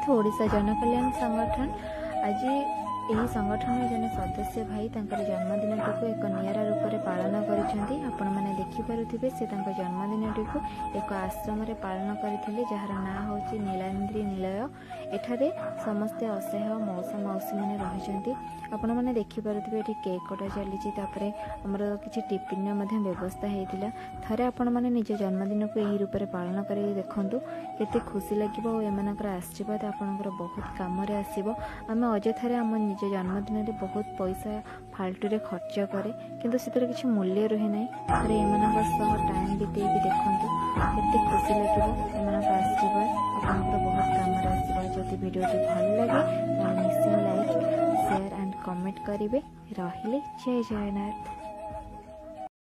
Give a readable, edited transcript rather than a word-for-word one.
Youth Odisha जनकल्याण संगठन आज यही संगठन जन सदस्य भाई जन्मदिन टी एक निरा रूप में पालन कर देखिपे से जन्मदिन टी एक आश्रम पालन करते जार ना हूँ नीलाद्री निलय। एठारे समस्ते असहाय मौसा मौसी मैंने रही आपण मैंने देखिपे ये केक कटा चली आमर किसी टिफिन व्यवस्था होता थे आपण मैंने निज जन्मदिन को यही रूप में पालन कर देखूँ केते खुशी लगे और एमनकर आशीर्वाद आपंकर बहुत कम आसो। आम अजथारे आम निज जन्मदिन में बहुत पैसा फाल्तु रे खर्च करे किंतु से किसी मूल्य रुहे ना थे एम टाइम बीते देखूँ केते खुशी लगे एम आशीर्वाद आपंकर बहुत कम आसो। जदि वीडियो भल लगे निश्चय लाइक शेयर एंड कमेंट करेंगे। रहिले जय जगन्नाथ।